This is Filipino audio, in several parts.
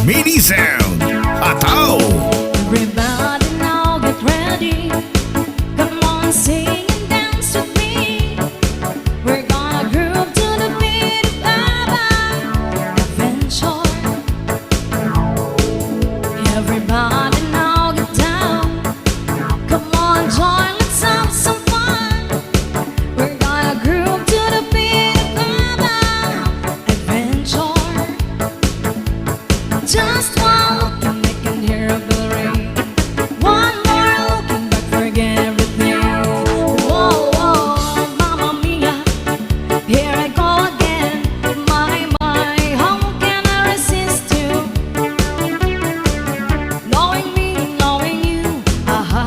Mini Sound, Ataw. Everybody now get ready. Come on, sing and dance with me. We're gonna groove to the beat of ABBA adventure. Everybody now get down. Come on, join, let's have some fun. We're gonna groove to the beat of ABBA adventure. Just one look and they can hear a bell ring. One more look and back forget everything. Whoa, whoa, mamma mia, here I go again. My, how can I resist you? Knowing me, knowing you, aha,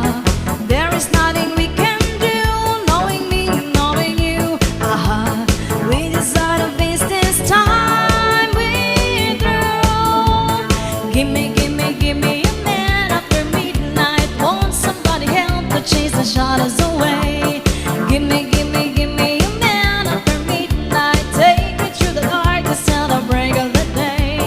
there is nothing we can do. Knowing me, knowing you, aha, we decide to face this time with through. Give me a man after midnight. Won't somebody help to chase the shadows away? Give me a man after midnight. Take me through the darkness till the break of the day.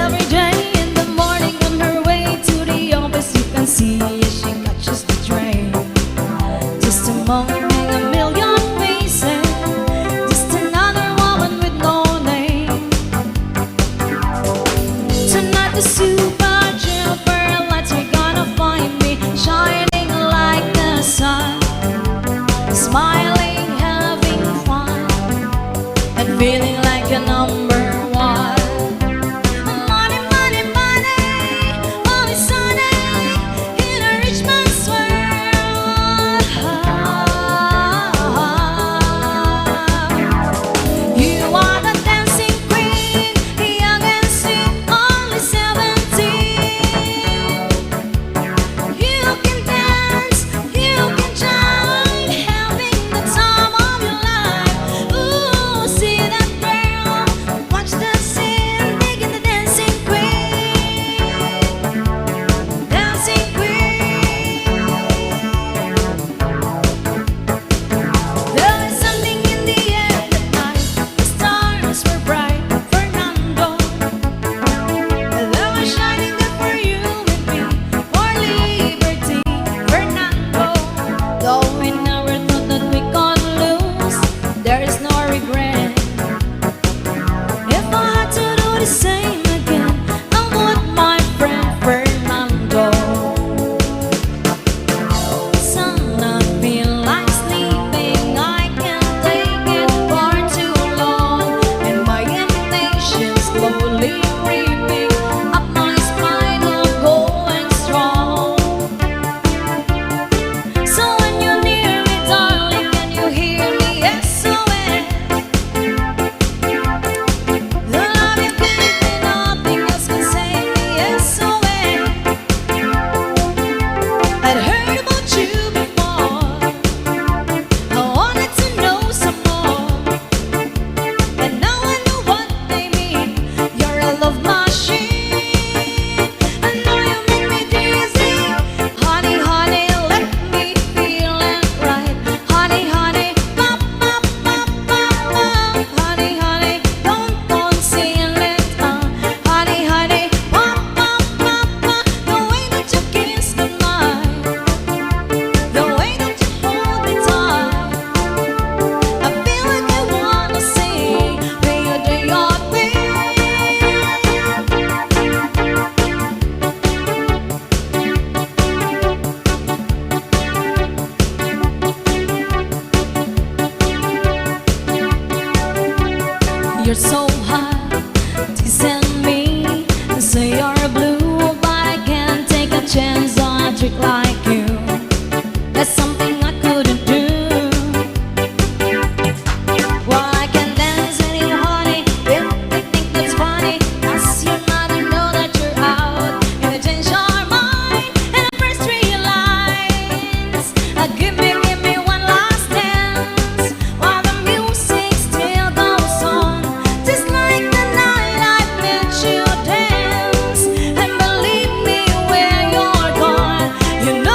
Every day in the morning on her way to the office, you can see she catches the train. Just among a million faces, just another woman with no name. Tonight the super duper lights are gonna find me shining like the sun, smiling, having fun, and feeling like a number one. Money, money, money, only sunny in a rich man's world. You are the dancing queen, young and sweet, only 17. You can dance, you can shine, having the time of your life. Ooh, see that girl, watch the scene, digging the dancing queen, dancing queen. There is something in the air that night, the stars were bright, Fernando. They were shining there for you and me, for liberty, Fernando. Though we never thought that we could lose, there is no regret. If I had to do the same again, I would, my friend Fernando. Son, I feel like sleeping, I can't take it for too long, and my impatience slowly creeping up my spine, I'm going strong. So when you're near me, darling, can you hear me? SOS. The love you give me, nothing else can save me. SOS. I'd heard about you before, I wanted to know some more, and now I know what they mean. You're a love machine, I know you make me dizzy. Honey, honey, let me feel it right. Honey, honey, pop, pop, pop, pop, pop. Honey, honey, don't conceal it. Honey, honey, pop, pop, pop, pop. The way that you kiss goodnight, the way that you hold me tight, I feel like I wanna sing, pay a day or You're so hot, teasing me, say you're blue, but I can't take a chance on a trick like you. That's something I couldn't do. Well, I can dance with you, honey, if you think that's funny. Ask your mother, know that you're out, and you change your mind, and the first 3 lines, give me one last dance, while the music still goes on, just like the night I met you dance. And believe me, when you're gone, you know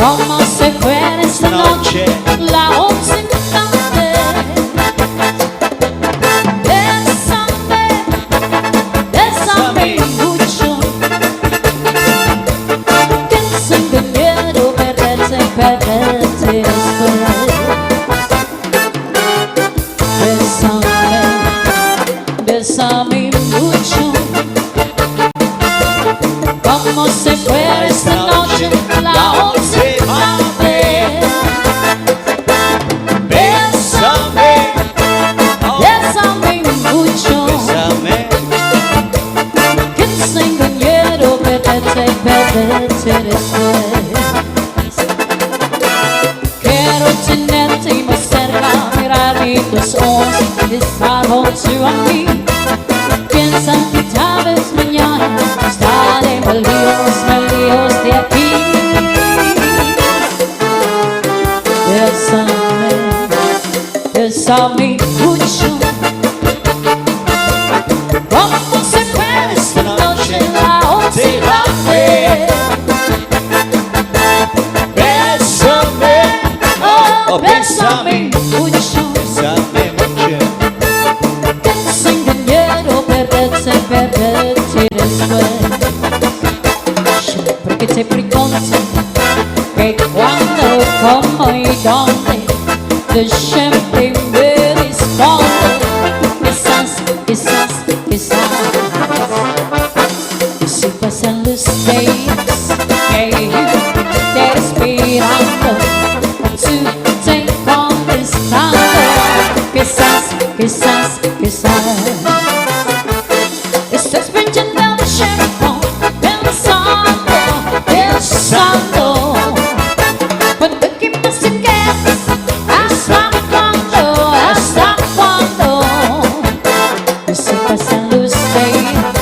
Como se fue esta noche, la once instante. Bésame, bésame mucho. Que sin dinero perderte, perderte después. Bésame, bésame mucho. Como se fue esta noche, la última vez. Bésame, bésame mucho. Que sin dinero perderte, perderte después. Quiero tenerte más cerca, mirar en tus ojos, estar junto a mí. Piensa que tal vez mañana estaremos lejos de aquí. Bésame, bésame mucho. Como se fue esta noche, la última vez. Bésame, Oh, bésame mucho. Que sin dinero perderte, perderte después. Siempre que te pregunto que cuándo, cómo y dónde, tú siempre me respondes. Quizás, quizás, quizás. Y si pasan los días que yo te esperando, tú te contestando. Quizás, quizás, quizás. Estás pinchando el tiempo, pensando, pensando. Cuando que más te quedas, hasta cuándo, hasta cuándo. Y si pasan los días,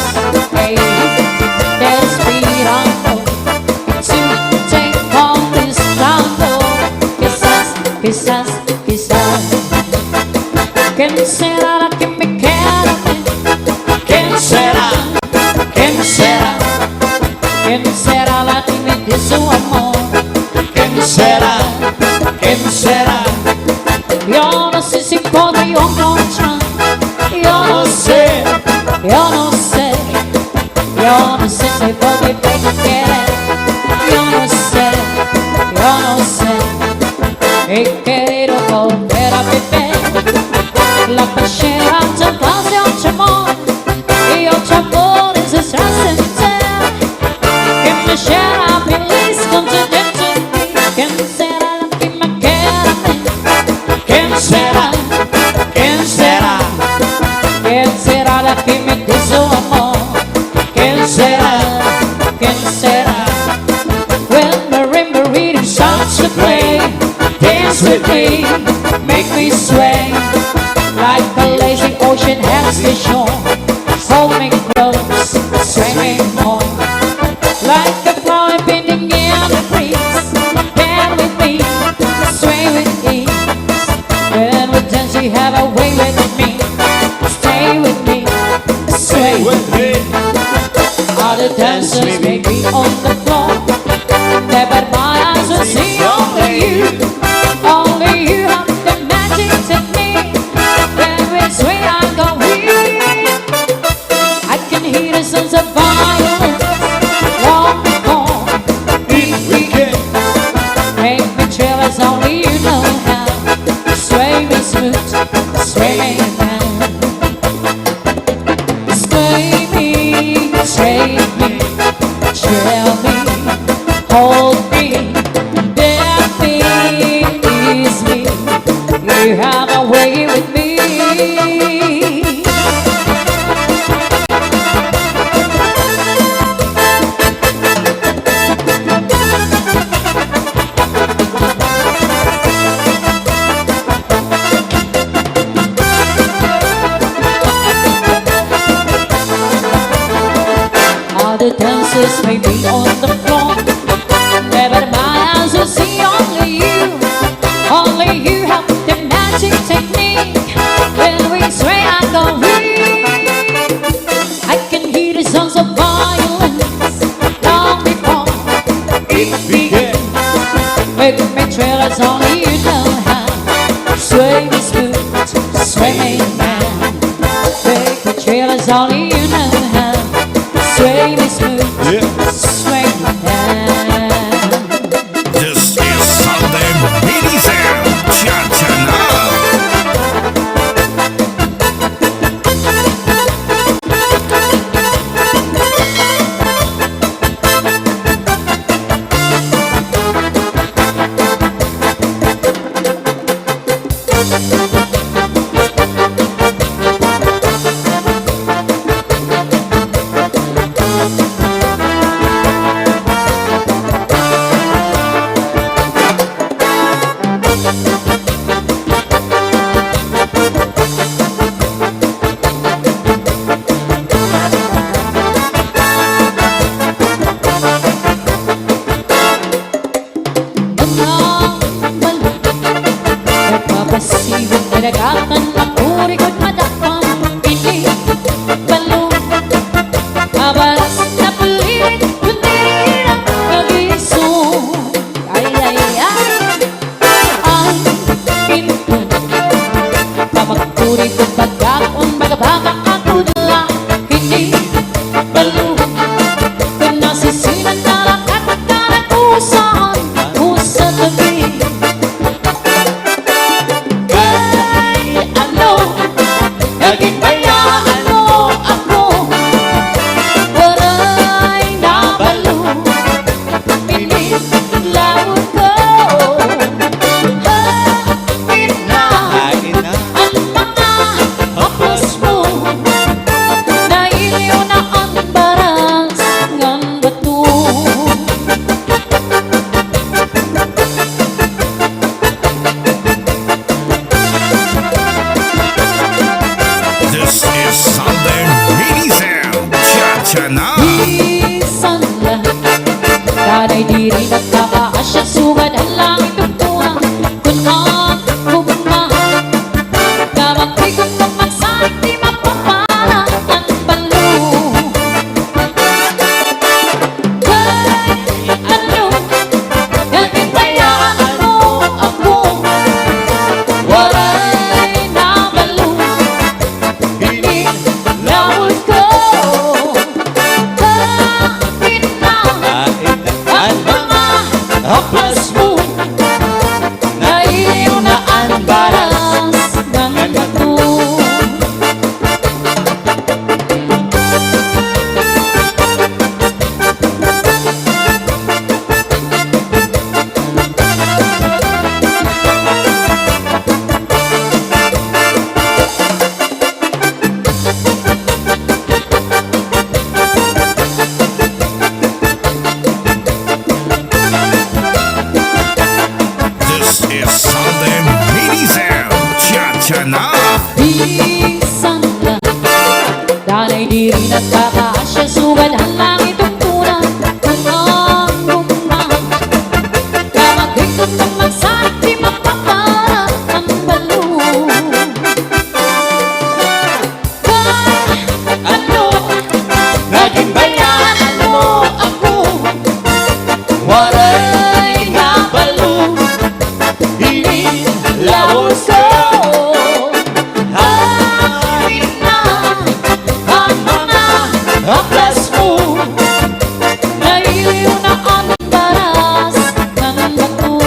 te esperando, tú te contestando. Quizás, quizás, quizás. ¿Quién será la que me queda? ¿Quién será? ¿Quién será? ¿Quién será la que me dé su amor? ¿Quién será? ¿Quién será? Yo no sé si podré encontrar. Yo no sé, yo no sé. Yo no sé si podré querer. Yo no sé, yo no sé. He querido volver a beber la pechera de paz y otro amor. Y otro amor es trascender. Que me llena feliz, contento en mí. ¿Quién será la que me queda? ¿Quién será? ¿Quién será? ¿Quién será la que me dé su amor? ¿Quién será? ¿Quién será? When the marimba rhythm starts to play, dance with me, make me sway. Like a lazy ocean has the shore. Hold me close, sway me more. Like a flower bending in the breeze. Bend with me, sway with ease. When we dance you have a way with me. Stay with me, sway with me. Other dancers may be on the floor, but my eyes will see only you. Only you have the magic technique. When we sway, I go weak. I can hear the sounds of violence long before we begin. Make me thrill as only you know how. Sway me smooth, sway me down. Sway me, thrill me, hold me, dare me, ease me. You have a way with me. Other dancers may be on the floor, but my eyes will see only you. Only you have the magic technique. When we sway, I go weak. I can hear the sounds of violence long before it begins. Big trailers only you know how. Sway me smooth, sway me man. Big trailers only you know how. Sway me smooth, sway me man. This is Southern Mini Sound. Cha-cha-na. Nagpapasigang nilagatan ang uri ko't madakpang pinig balong abalas na pulit kundi ang nag-isong ay pinto pamagpuri ko't pagkakon magabakang akudla hindi balong kung nasisinan nalakat at nalakusan usa tabi. Naging bayaan mo ako, waray nabalo, pinilawon ko. Hapit na ang mga hapos mo, nailiw na ang baras ng bato. This is Southern Mini Sound. Cha-cha-na. Isan lang, tanay di rin nagkakaasya, sugad ang langit tugtungan. Kung ang kumahal, kamagpay kung magsalit, di mapapala ang balo. Kay ano, naging bayaan mo ako, waray nabalo, pinilawon ko. Kapit na ang mga haplas mo, nailiw na ang baras ng bato. This is Southern Mini Sound. Cha-cha-na. Isan lang, tanay di rin nagkakaasya, sugad ang langit tugtungan. Kung ang kumahal, kamagpay kung magsalit, di mapapala ang balo. Kay ano, naging bayaan mo ako, waray nabalo, pinilawon ko. Hapit na ang mga haplas mo, nailiw na ang baras ng bato.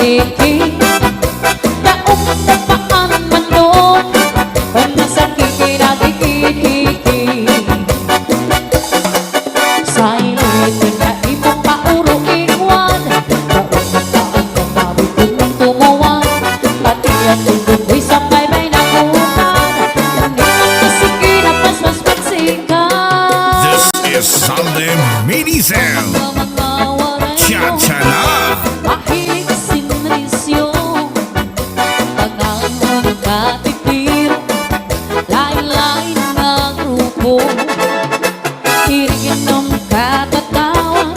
tiki Daog na paan manok Kung nasa kiki Sa Leyte na imong pauro ingwan Daog na paan kamawi kung tumuwan Pati ang tundong ko'y sakay may nakutan Kanina kasiki na paspas magsikan This is Sunday Mini Sound. Mga waray Cha-cha na. Mahilig sinrisyo Pag-angon katitiro Lain-lain na grupo Iriginom katatawan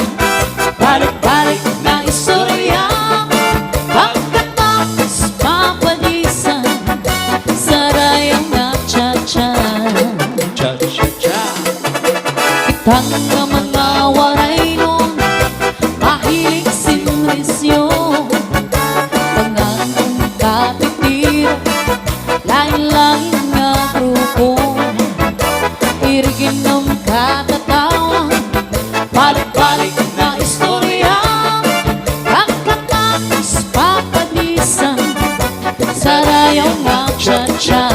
Balik-balik na istorya Pagkatapos papalisan Sarayang na cha-cha Cha-cha-cha. Kitang na mga waray nun Mahilig sinrisyo Panganong katitiro Lain-lain na grupo Iriginom katatawa Balik-balik na istorya Pagkatapos papalisan Sarayaw na cha-cha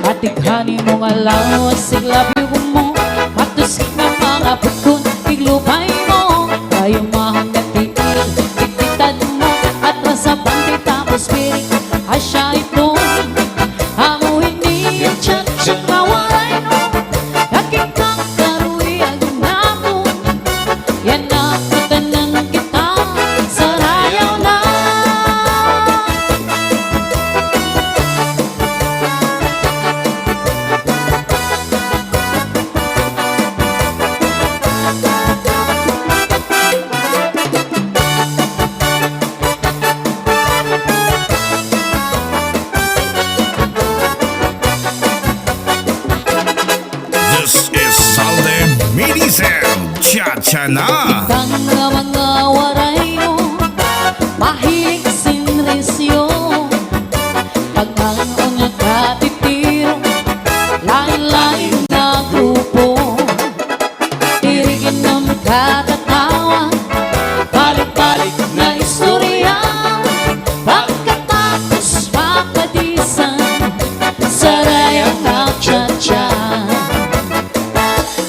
Atikhanin mo nga lawas Siglabi mo Matusik na mga pagkun Iglupay mo Kayo mahang nagtitil Ikitad mo At rasa bante tapos piring Asya ito Amuhin niya Chat-chat na waray no Nakikang karuy Agong napo Yan na katanan kita Sarayaw na This is Sunday Mini Sound. Cha-cha na. Kitang na mga waray mo Mahilig sinrisyo Pag-angon na katitiro Lain-lain na grupo Tirigin ng katatawa Balik-balik na istorya Pagkatapos papadisan Sarayang na cha-cha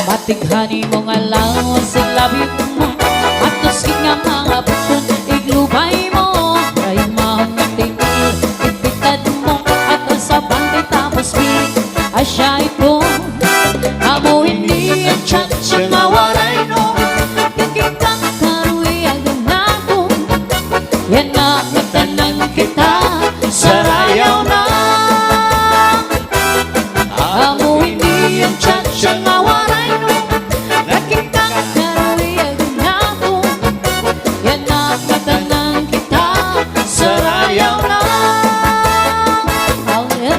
Patighani mo nga lawas sa labi mo At tuskin nga mga bukon Iglubay mo Kayong mga tingil Ipitad mo At ang sabante tapos piling Asya ito Amuhin niya Chat-chat mawaray no Kikitang karuy Agong nato Yan na katanan kita Sarayaw na Amuhin niya Chat-chat mawaray no Nakitang karuy Agong nato Yan na katanan kita Sarayaw na Oh, yeah.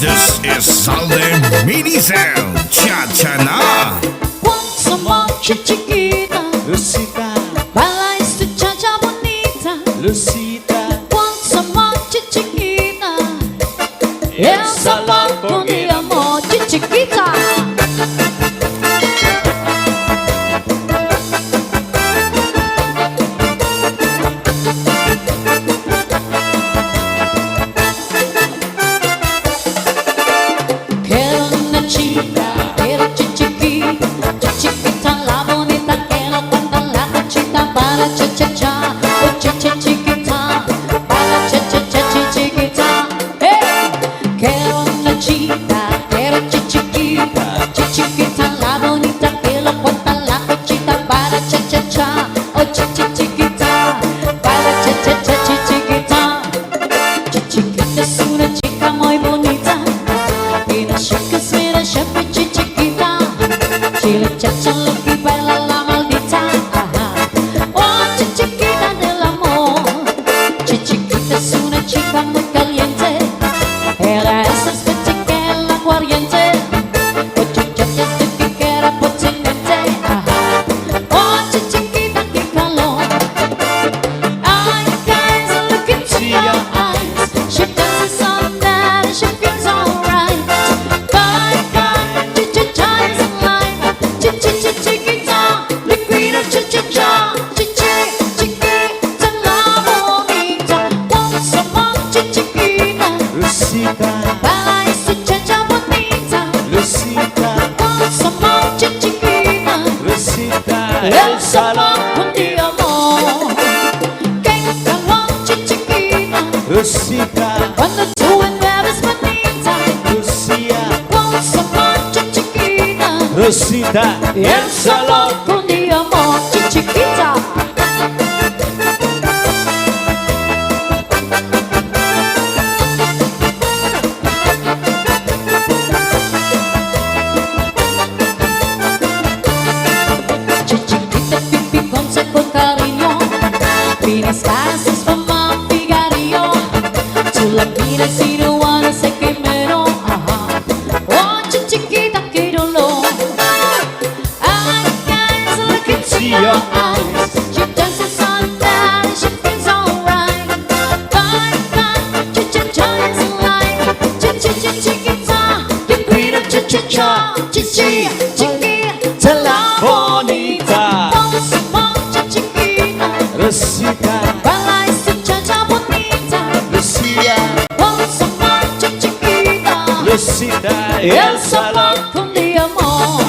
This is Sunday Mini Sound. Cha-cha na. Once a month, chiquita Lucita, Bala es tu chacha bonita Lucita, Once a month, chiquita Es amor con el amor, chiquita Quiero una chica, quiero chiquita, chiquita la bonita, quiero cuando la Rosita, Cuando tú eres bonita, Lucia, con su mancha chiquita, Rosita, y el solo con mi amor chiquita. Chiquita, pipi, con cariño, vienes casi mamá Figarillo. Tú la miras y no wanna say que mero, oh, chiquita, que dolor. I guys look into your eyes. She dances on that and she feels alright. Bye, bye, cha-cha-cha is alive. Chiquita, you green up cha-cha-cha. Chiquita, la bonita. Vamos, chiquita. Rosita, Baila esta cha-cha bonita. Lucia, Vamos a marcha chiquita. Rosita, Y el sabor con mi amor.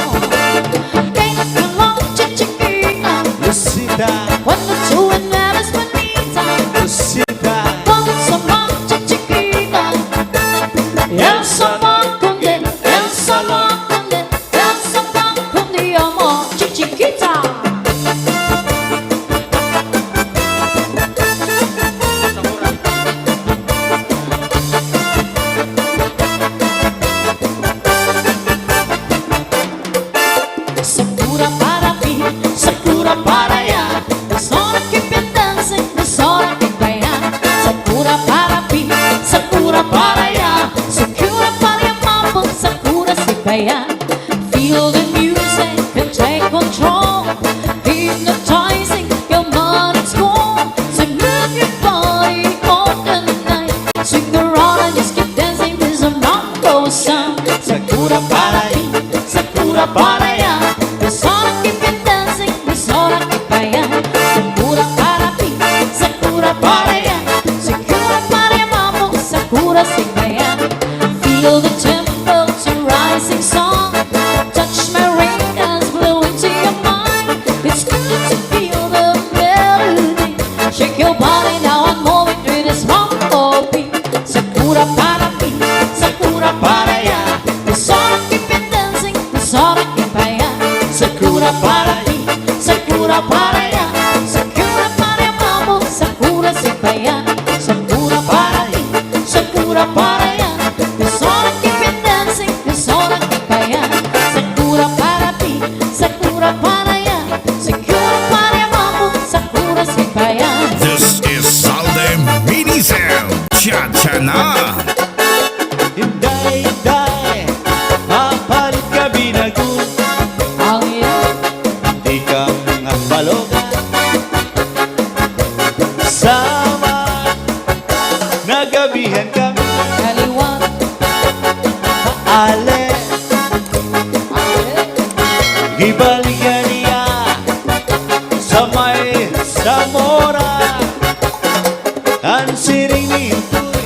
Venga con marcha chiquita. Rosita, Cuando tú eres bonita. Rosita, Vamos a marcha chiquita. Y el sabor con el sabor con el sabor con mi amor chiquita. Sakura para mí, Sakura para allá. Es hora que dancing, es hora que vayan. Sakura para mí, Sakura para allá. Sakura para allá, mambo, Sakura se vayan. Feel the music and take control. Hypnotizing your mind and soul. So move your body all the night. Swing around and just keep dancing. This is a mambo song. Sakura para mí, Sakura para allá. Es hora que dancing, es hora que vayan. Sakura para mí, Sakura para allá. Sakura para allá, mambo, Sakura se vayan. Feel the tempo to rising song. Touch my ringers, blow into your mind. It's good to feel the melody. Shake your body now and move it with this mambo beat. Sakura para mí, Sakura para allá. Es hora que dancing, es hora que vayan. Sakura para mí, Sakura para allá. Sakura para allá, mambo, Sakura se vayan. Sakura para mí, Sakura para allá. Es hora que dancing, es hora que vayan. Sakura para mí, Sakura para allá. Sakura para allá, mambo, Sakura se vayan. This is Salde Mini Sound. Cha-cha na. Inday, inday, papalit ka binagun, Oh yeah, di kang akbalogan. Sama, nagabihan kami, kaliwan. ale, gibalikan niya, sa may Zamora. Ang siring nito'y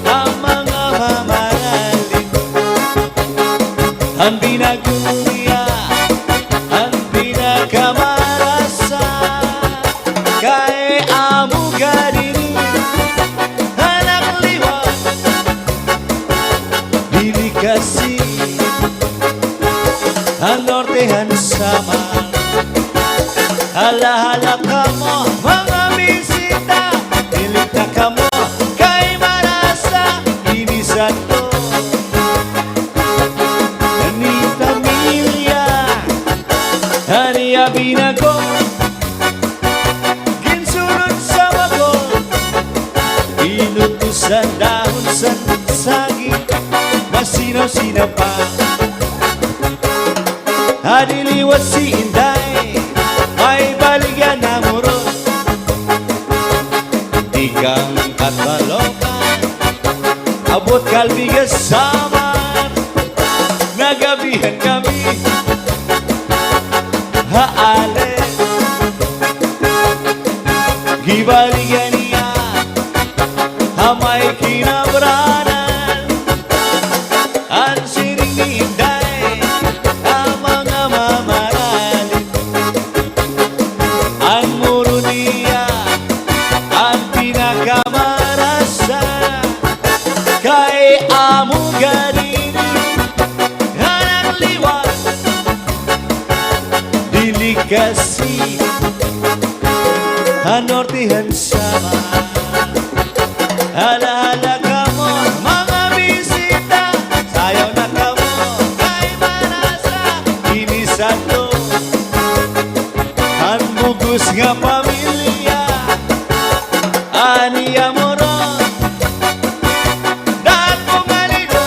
ang mga mamahalin. Ang binaguya, ang pinakamarasa. Kay amo ganini, anak liwan, dili kasi ang nortehan sama. Hala-hala ka mo, mga bisita, iligta ka mo, kay marasa, inisan ko. Ni familia, haniya binago, ginsunod sa magol, inutusan dahon sa saging, masinaw-sinaw pa. Hadiliwat si Inday, may baligyan na murot. Tikang at balokan, abot kalbigas samar. Nagabihan kami, haale, gibaligyan niya, hamay kinabranan. Ang siring ni Inday, ang mga mamahalin. Ang muro niya, ang pinakamarasa. amo ganini hanang liwan dili kasi hanortihan sama hala-hala ka mo mga bisita sayaw na ka mo kay manasa inisato han bugos nga pamilya ani amoron dahil mo nga lino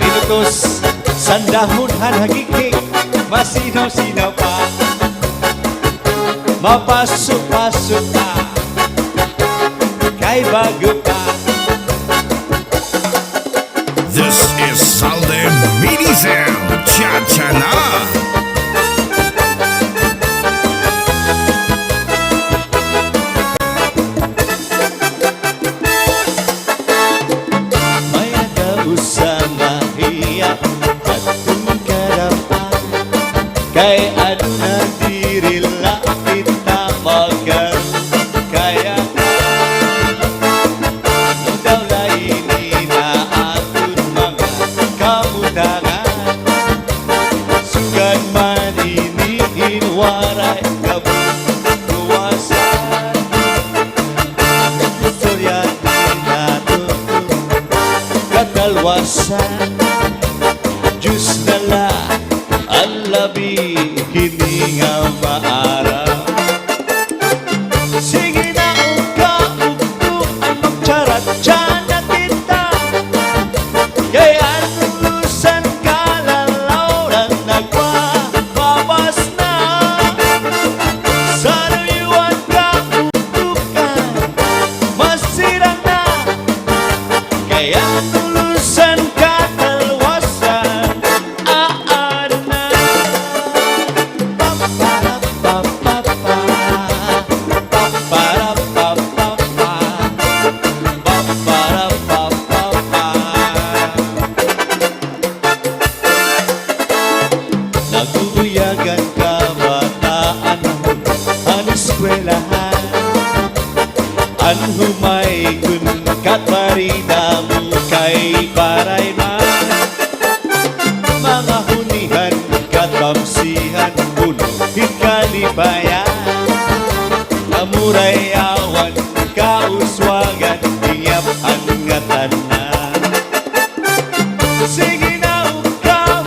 pinutos sandahon han hagiging masinaw-sinaw pa mapasok-pasok pa kay bago pa. This is Saldem Minisel Cha-Cha Na. May nakausang mahiya at tumkarapan kay ano na dirila kita magal kaya no daw laini na aton mga kamutangan sugan man iniin waray kabuwasan istorya din nato katalwasan Diyos na lang ang labi hininga maaraw sige na uka-uktuan magcharat-cha na kita kaya lulusan ka lalaw na nagpapabas na sarayawon ka-uktukan masirang na kaya lulusan ka talwasan aad na pa-para-pa-pa-pa pa-para-pa-pa-pa pa-para-pa-pa-pa naguuyagan ka bataan ang eskwelahan an humay kun katmarina mo kay paray man mga hunihan katamsihan puno hikalibayan amuray awan kauswagan iyap ang ngatanan sige na ukaw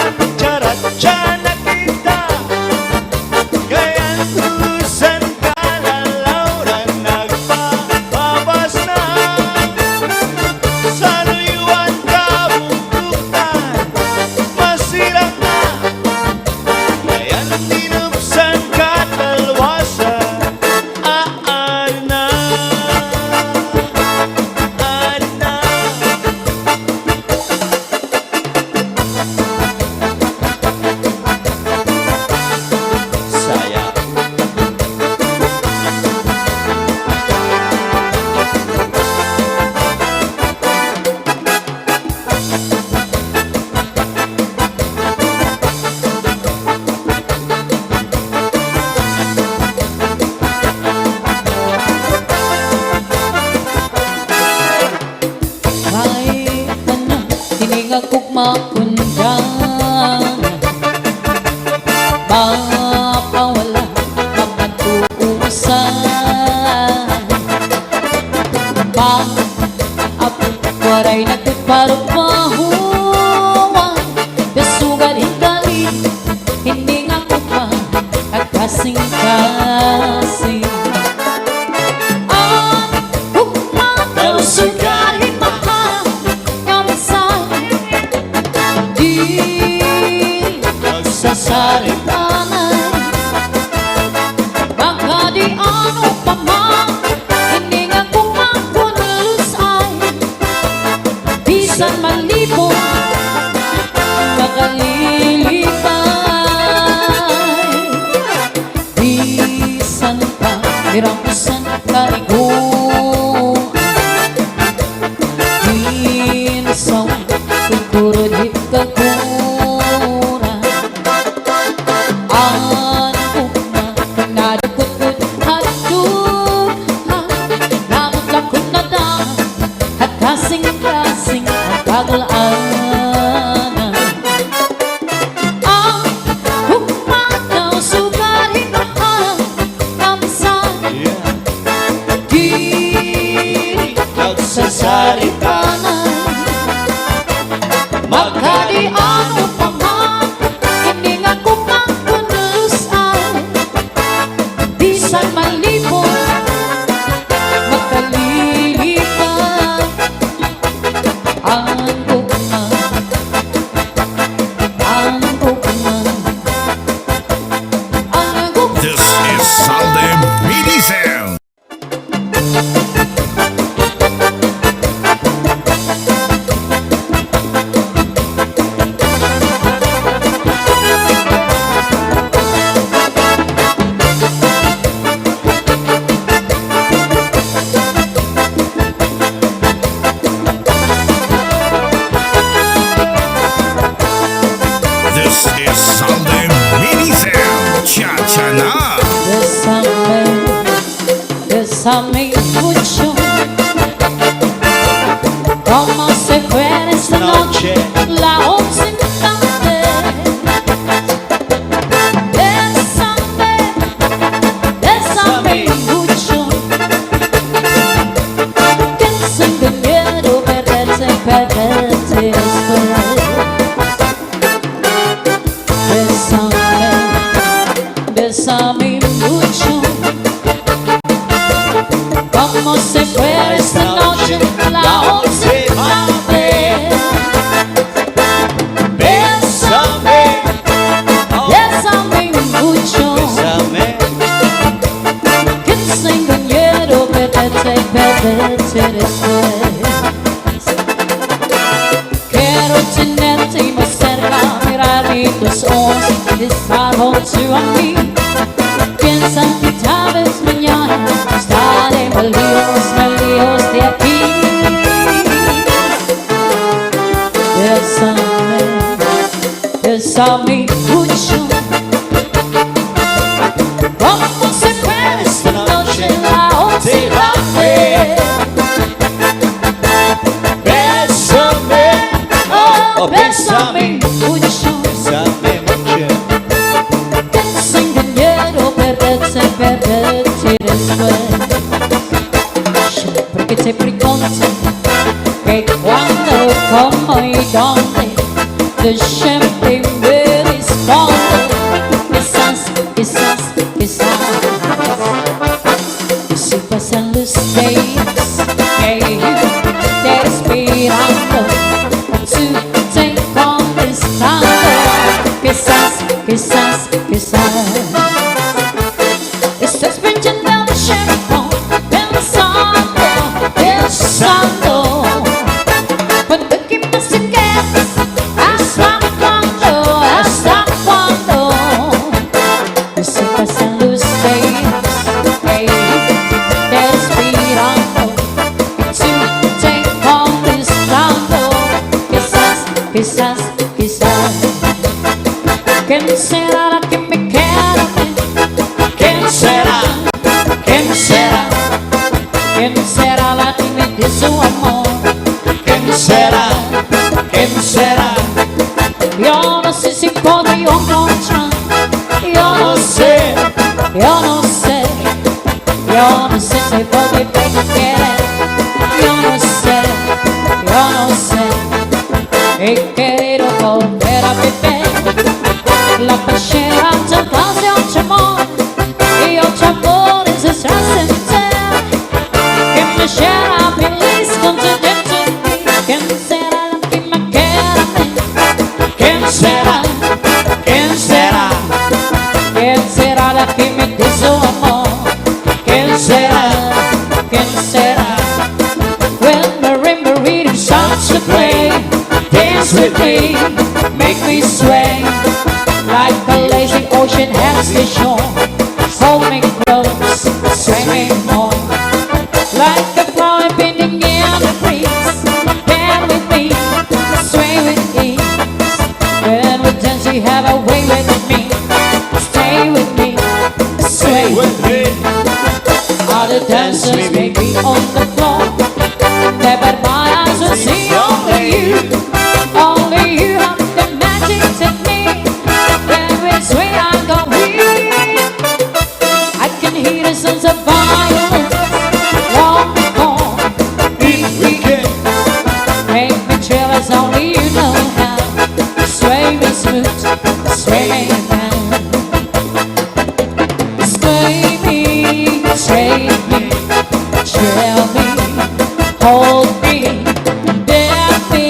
ang charat-cha na kita kaya lulusan ka lalaw na nagpapabas na sarayawon ka buktukan masirang na kaya tinupsan ka talwasan aad na aad na saya Kahit ano, hininga ko'y makundangan mapawala mapatuusan pa-apot waray na tuparupahuan besugan hikali hininga ko'y magkasing-kasing ang hukma daw sugahin mahal di magsasalit anay baka di ano pa man hininga kong makunalusay bisan malibong makalilipay bisan pa mirakusan kaliguan minsaw tuturod hikagura ang una kanadukot at duha namot lakot na da at kalaanan. Ang humataw sugarin mahal kamsan. Di nagsasarita na maghalian upang hindi nga kumangkunusan. Bisan malipon makalilipan ang ugma, ang ugma, ang ugma. This is Salde Mini Sound. This is Salde Mini Sound. Cha-cha na. Bésame mucho, como se fue esta noche la once instante. Bésame, bésame mucho, que sin dinero perderse después. Bésame, bésame mucho, como se fue esta noche la última vez. Bésame, bésame mucho, que sin dinero perderse después. Quiero tenerte más cerca, mirar tus ojos y estar junto a mí. Piensa que tal vez mañana estaré muy lejos de aquí. Bésame, bésame mucho, como se fue esta noche la última vez. Bésame, Oh, bésame mucho, que sin dinero perderse después. Siempre que te pregunto que cuándo, cómo y dónde, tú siempre me respondes quizás, quizás, quizás. Y si pasan los días que te esperando, tú te contestando quizás, quizás, quizás. Estás perdiendo el tiempo pensando, pensando. Cuando que más te quedas, hasta cuándo, hasta cuándo. Y si pasan los días te esperando, tú te contestando quizás, quizás, quizás. ¿Quién será la que me queda? ¿Quién será? ¿Quién será? ¿Quién será la que me dé su amor? ¿Quién será? ¿Quién será? Yo no sé si podré encontrar. Yo no sé, yo no sé. Yo no sé si podré querer. Yo no sé, yo no sé. He querido volver a vivir la pechera de pasión, de amor y otro amor es trascender. Que me llena feliz con tu dentro de mí. ¿Quién será la que me queda? ¿Quién será? ¿Quién será? ¿Quién será la que me dé su amor? ¿Quién será? ¿Quién será? When the rainbow rhythm starts to play, dance with me, make me sway. Like a lazy ocean has the shore. Hold me close, sway me more. Like a flower bending in the breeze. Bend with me, sway with ease. When we dance, you have a way with me. Stay with me, sway with me. All the dancers may be on the floor. There but my eyes will see only only you have the magic technique. When we swing and go weak, I can hear the sounds of violence long before If we can, make me chill as only you know how. Sway me smooth, sway me round. Sway me, chill me, hold me, dare me,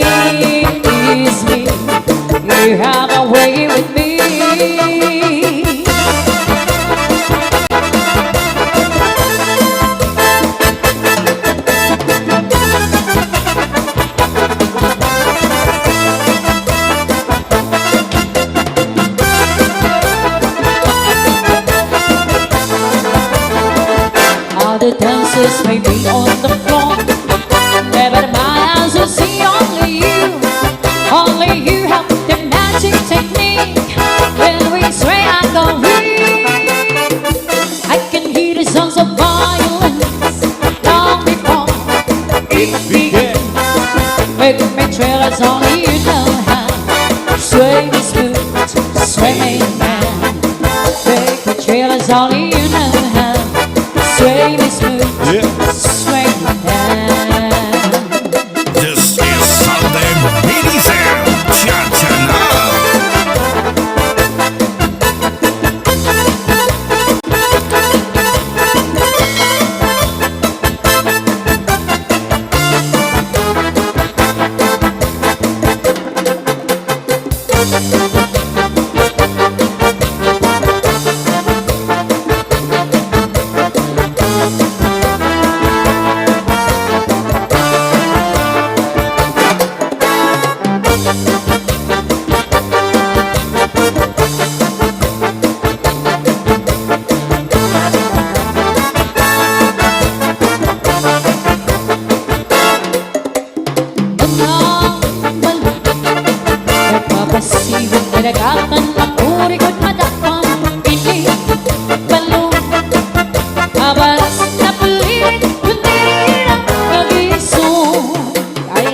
ease me. You have a way with me. Other dancers may be on the floor, but my eyes will see only you. Only you have the magic technique. When we sway and go weak, I can hear the sounds of violence long before if we can, make me trail as only you know how. Sway me smooth, sway me round. Make me trail as only you know how. Sway me smooth, yeah. sway me down. This is Southern Mini Sound. Cha-cha-na. Nagpapasiwag nilagatan ang uri ko't madakpang pinig balong abalas na pulit kundi ang nag-isong ay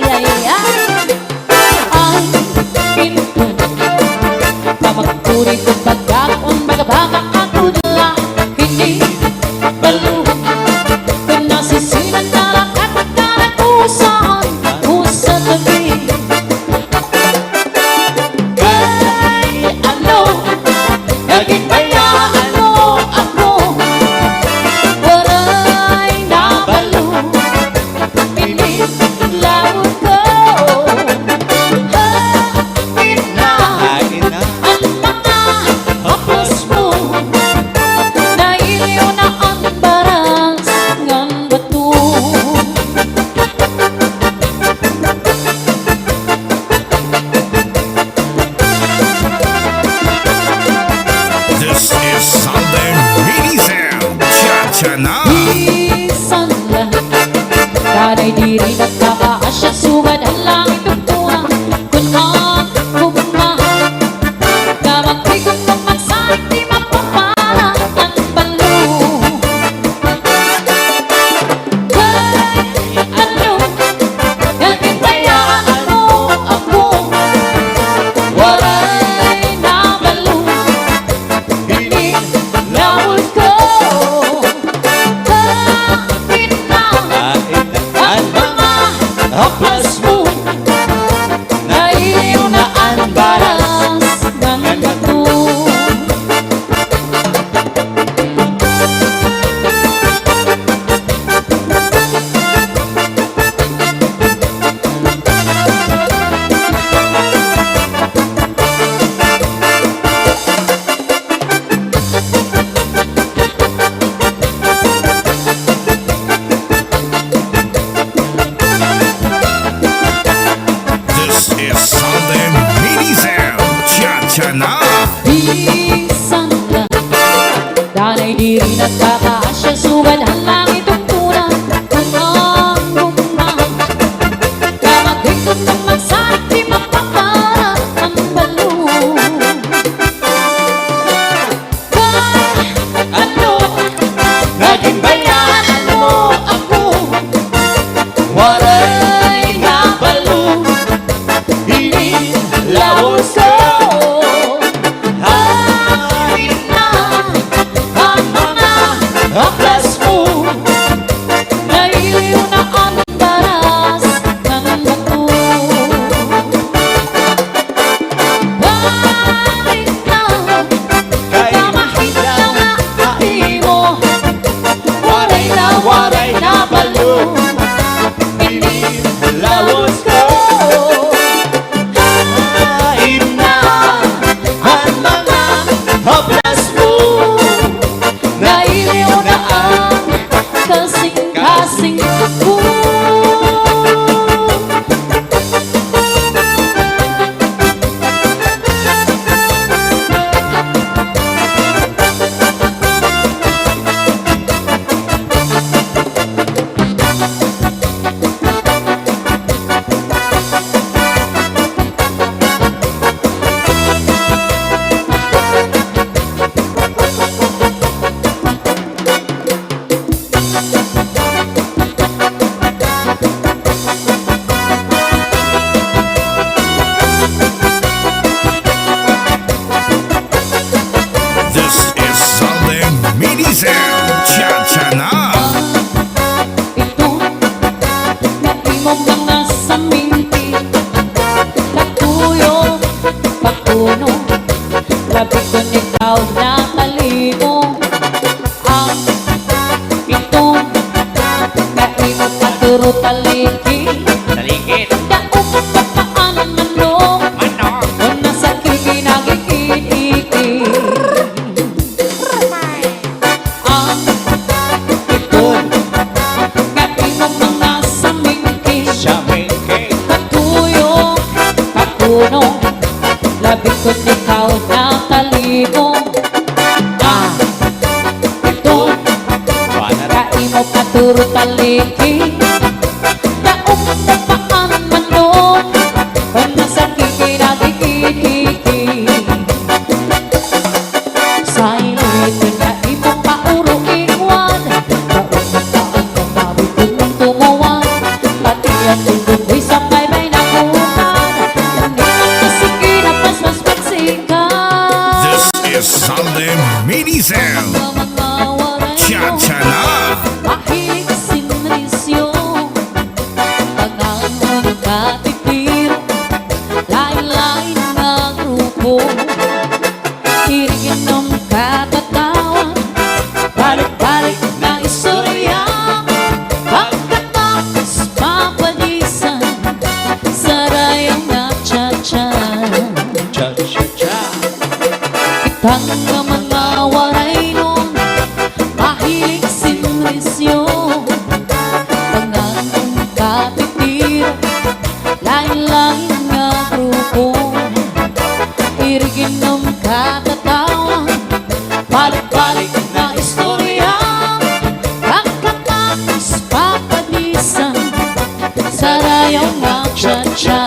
pinto pamagpuri ko't pagkakon magabakang akudla pinig balong kung nasisinan nalakat at nalakusan usa tabi. Naging bayaan mo ako, Waray nabalo, pinitlaon ko. Hapit na kain na, ang mga hapos mo. Nailiw na ang baras ng bato. This is Southern Mini Sound. Cha-cha-na. Isan lang, kanay di rin nagkakaasya, sugad ang langit tugtuhan. Kung ang kumahal, kamagko'y kung magsalit, di mapapala ang balo. Hey, ano, naging bayaan mo ako, waray nabalo, pinilawon ko. Hapit na kain na, ang mga haplas mo. puro taliki. Daog na paan manok, kung nasa kikinatikikiki. Sa Leyte na imong pauro ingwan, daog na paan kamawi kung tumuwan. Pati ang tundong ko'y sakay may nakutan, kanina kasiki na paspas pagsikan. This is Sunday Minisel. Mga waray Cha-cha na. mahilig sinrisyo, panahon katitiro, lain-lain na grupo. Iriginom katatawa, balik-balik na istorya. Pagkatapos papalisan, sarayang na cha-cha. Cha-cha-cha. Kitang na mga waray nun, mahilig sinrisyo, panahon katitiro, lain-lain na grupo. Iriginom katatawa, balik-balik na istorya. Pagkatapos papalisan, sarayaw na cha-cha.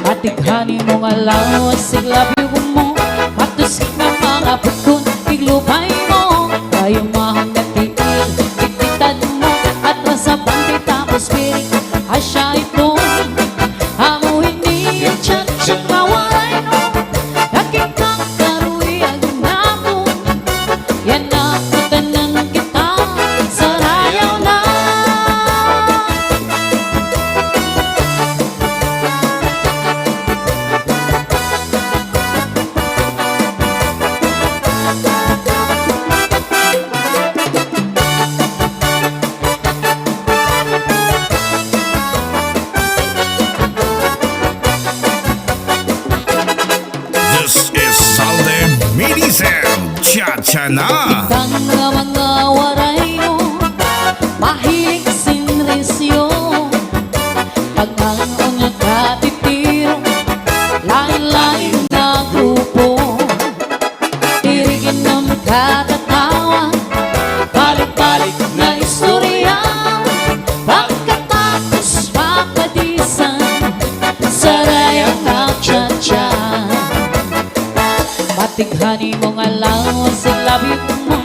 Atikhanin mo nga lawas, siglabi mo, matusik na mga pagkun, iglupay mo. Kayo mahang natitil, tiktitan mo, at rasa bante tapos piring, asya ito. Amuhin niya cha-cha na waray no, nakikang karuy ang napo. Yan na kutanan kita, sarayaw na. This is Sunday Minisel. Cha-cha na. Kitang na mga waray no, mahilig sinrisyo, panahon na katitiro, lain-lain na grupo. Iriginom katatawa, balik-balik na istorya. Pagkatapos papadisan, sarayaw na cha-cha. Patighani mo nga lawas, siglabi mo,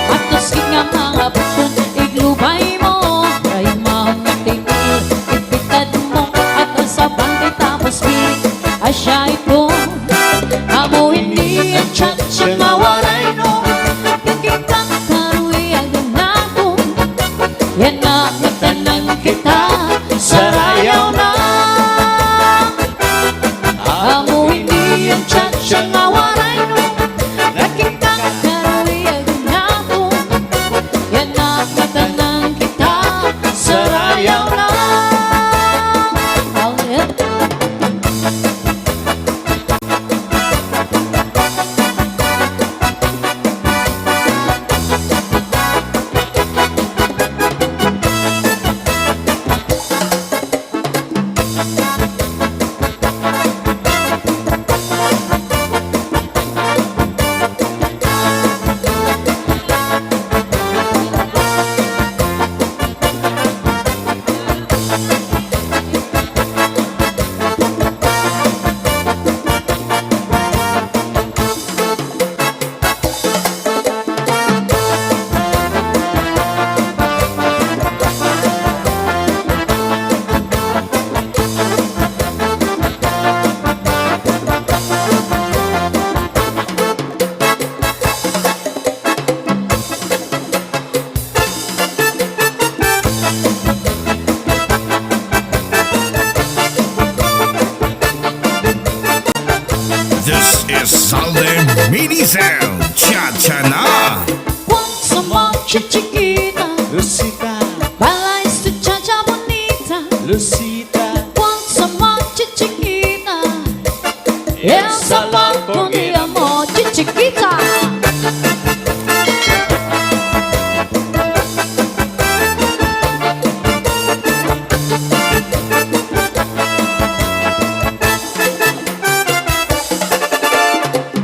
matuskin nga mga bukon, iglubay mo. Kayo mahang natigil, ipitad mo, at ang sabante tapos piling, asya ito. Amuhin niya cha-cha mawaray no, kakitang karuy ang nato. Yan na katanan kita, sarayaw na. Amuhin niya cha-cha mawaray no, nakitang karuy ang nato. Yan na katanan kita, sarayaw na. This is Sunday Minisel. Cha-cha na. Once a month, chiquita, Lucita, balais tu cha-cha bonita. Lucita, Once a month, chiquita, es amor con el amor, chiquita.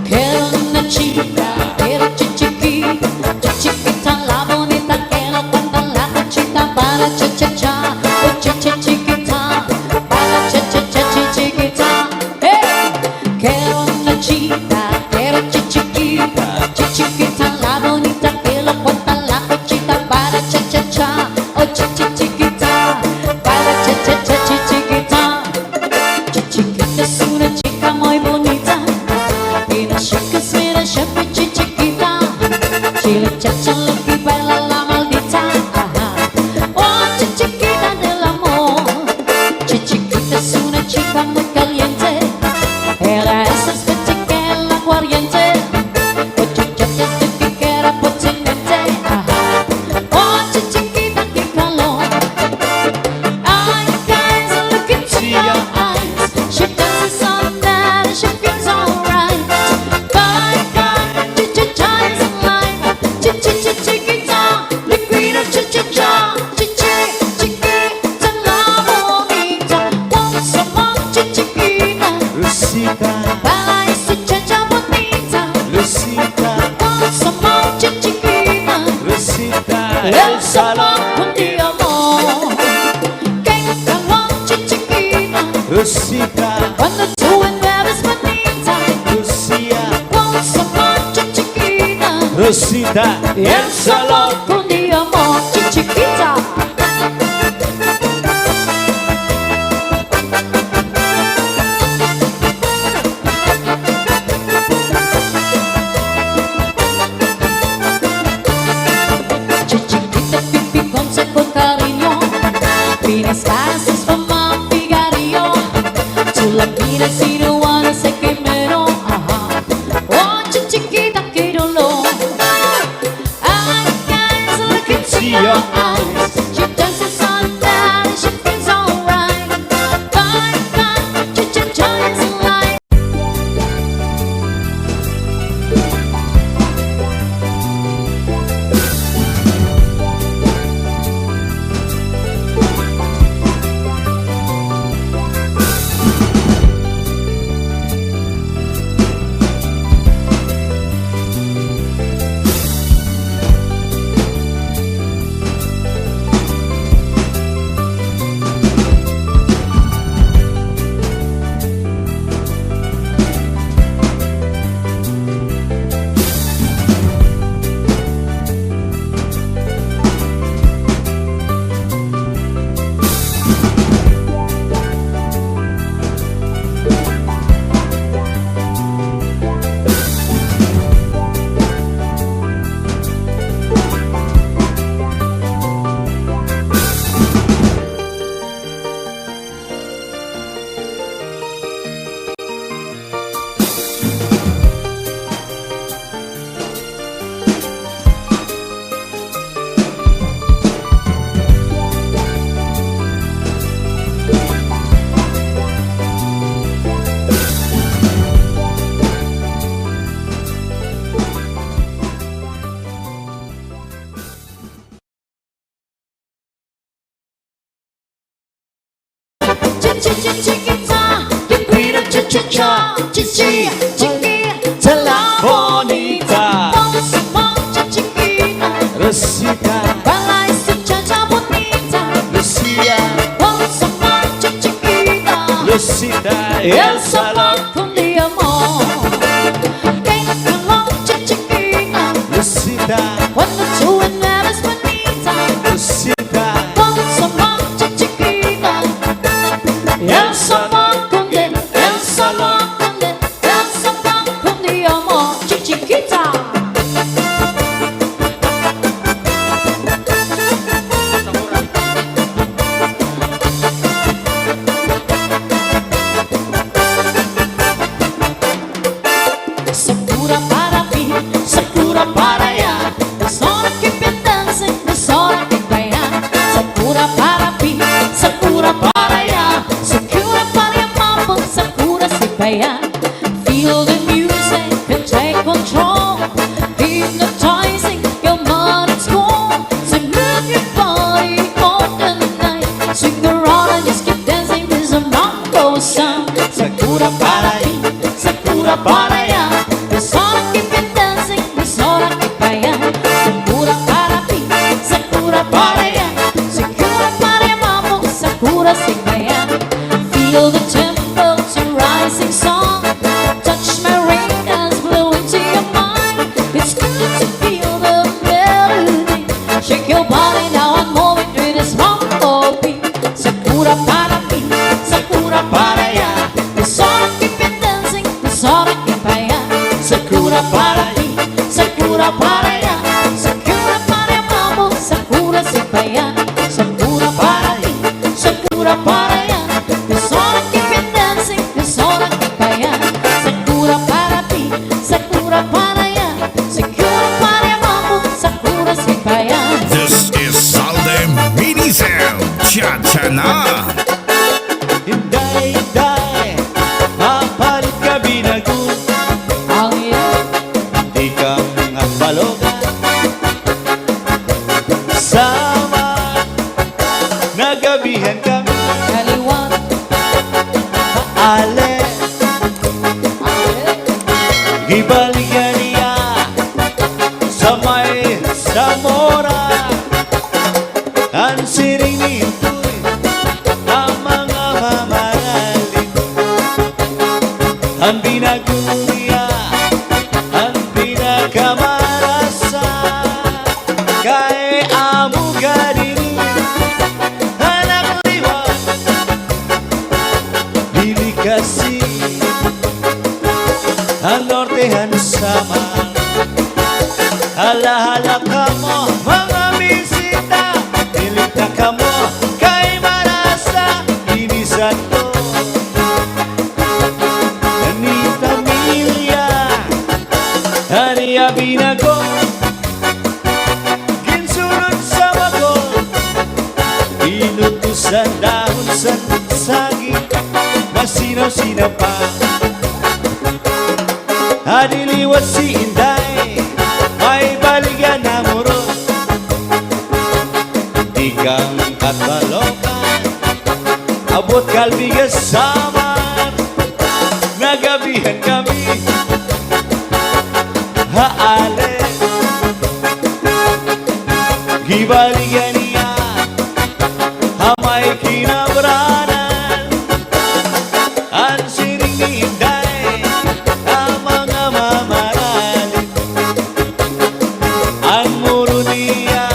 Quiero una chica, quiero chiquita, la bonita quiero el salón kundi amor. Kay kalawang chichikita, Rosita, cuando tú envuelves bonita, Lucia, con sama chichikita, Rosita, y el salón kundi amor, chichikita. Chichiquita, pipi, con cariño, pines caras, mamá, figarillo. Tú la miras y no wanna say que mero, ajá. Oh, chichiquita, que dolor. I guys look into your eyes. She dances on that and she feels alright. Bye, bye, chichicha is alive. Chiquita, you grita, cha-cha-cha, chichi, chiqui, te la bonita, vamos a chiquita, Rosita, para esa chacha bonita, Lucia, vamos a chiquita, Rosita, y el el salón sabor con mi amor. Que calor, chiquita, Rosita, cuando tú eres bonita, Rosita, vamos a chiquita, y el sabor con el sabor con mi amor, chiquita. Sakura para mí, Sakura para allá. Es hora que piensen, es hora que vayan. Sakura para mí, Sakura para allá. Sakura para mamá, Sakura se vayan. Feel the music and take control. Hypnotizing your mind and soul. So move your body all the night. Swing around and just keep dancing. This is a mambo song. Sakura para mí, Sakura para allá. Es hora que ven dancing, es hora que vayan. Sakura para ti, Sakura para allá. Sakura para mambo, Sakura se vayan. Feel the tempo to rising song. Touch my ring, blow into your mind. It's good to feel the melody. Shake your body now and move it with this mambo beat. Sakura para ti, Sakura para allá. Es hora que ven dancing, es hora que vayan. Sakura para ti, Sakura para allá. Sakura para mambo, Sakura se vayan. Sakura para ti, Sakura para allá. Es hora que ven dancing, es hora que vayan. Sakura para ti, Sakura para allá. Sakura para mambo, Sakura se vayan. This is Salde Mini Sound. Cha-cha-na. Hinday, hinday, papalit ka binagun, Ang iyong di kang balogan. Sama, nagabihan kami, kaliwan. ale, gibaligan niya sa may Zamora. amo ganini anak liwat dili kasi ang nortehan sama hala-hala ka mo mga bisita dilita ka mo kay marasa inisan ko ni pamilya haniya binago ginsunod sa bago inutusan dahon sa saging masinaw-sinaw pa hadiliwat si Inday may baligan na muro tikang katalokan abot kalbigas samar nagabihan kami haale gibaligan niya hamay kinabranan ang siring ni Inday ang mga mamaralit ang muro niya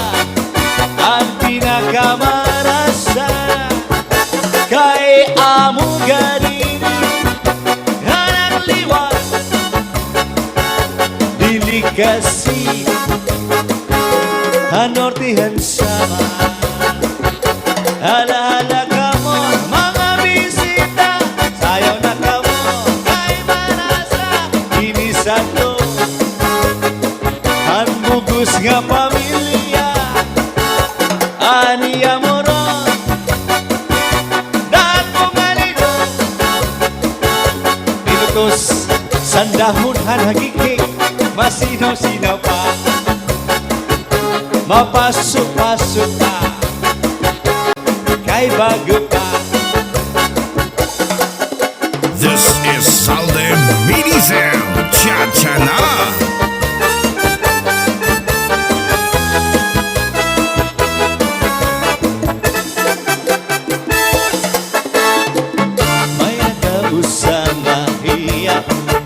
ang pinakamarasa kay amo ganini hanang liwat dili kasi hanortihan sama hala-hala ka mo mga bisita sayaw na ka mo kay manasa inisan to ang bugos nga pamilya aniya mo ron dahil mo nga nito pinutos sandahon hanagiging masinaw-sinaw pa mapasok-pasok pa kay bago pa This is Saldem Minisel Chachana. may nakausang mahiya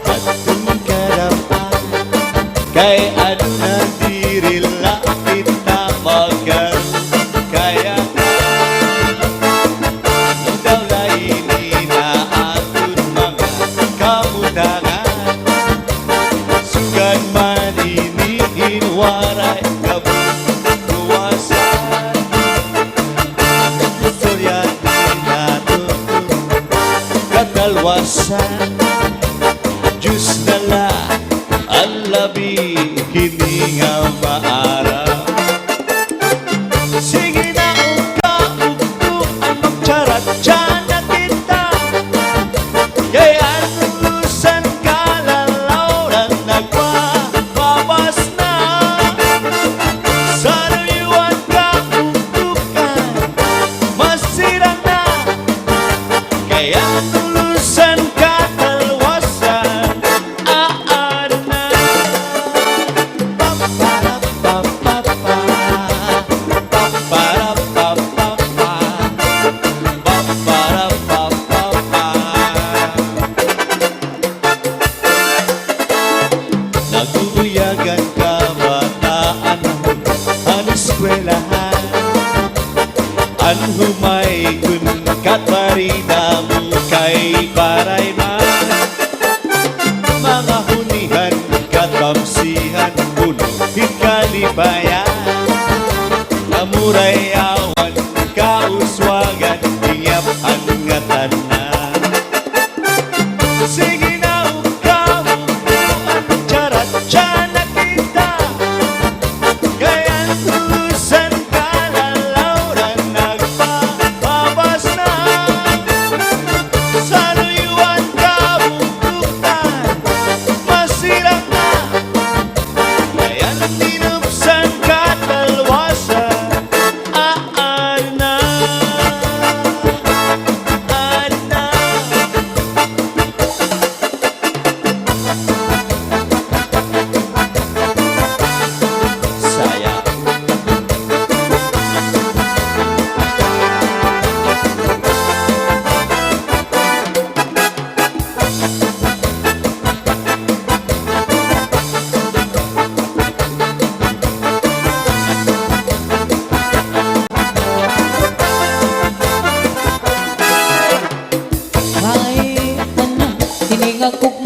at tumkarapan kay ano na dirila kita magal kaya no daw laini na aton mga kamutangan sugan man iniin waray kabuwasan istorya din nato katalwasan Diyos nala ang labi hininga maaraw sige na ugka-ugto ang magcharat dyan na kita kaya lulusan ka lalaw na nagpapabas na sarayawon ka-ugtukan masirang na kaya lulusan ka talwasan aad na paparapapapa paparapapapa paparapapapa naguyagan kabataan ang eskwelahan an humay kun katmarina mo kay parayman mga hunihan katamsihan puno hikalibayan amurayawan kauswagan iyap ang ngatanan sige na ugkaw ang charat dyan na kita kaya tulusan ka lalaw na nagpapabas na sarayawon kabutukan masirang na kaya tinupsan ka talwasan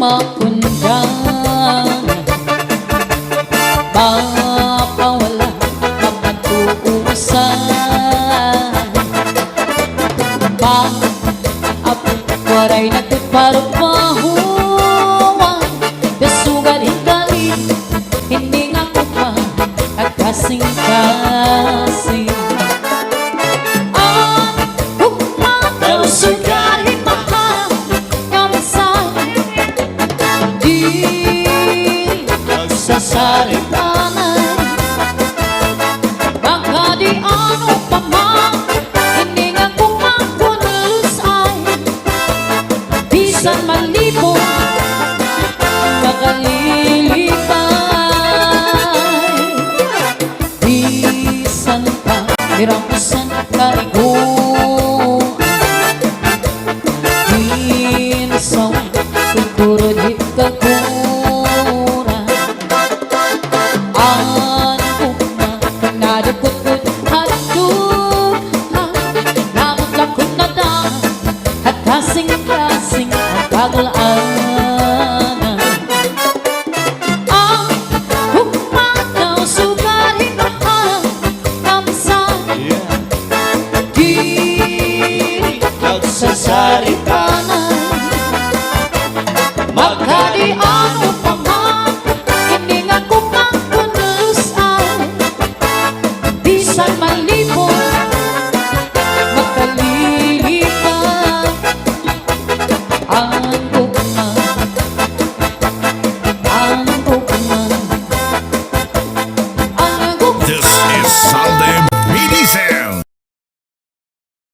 makundan, mapawala, mapatuusan. Paapot waray nagparupahuan, kasugat hinggalit, hindi nga ko pa at kasing-kasing. Ang hukmang sugalit mahal, kamsay, di nagsasaritanay. Baka di ano pa man, hindi nga ko makunalusay. Bisan malibong makalilipay, bisan pa dirang usan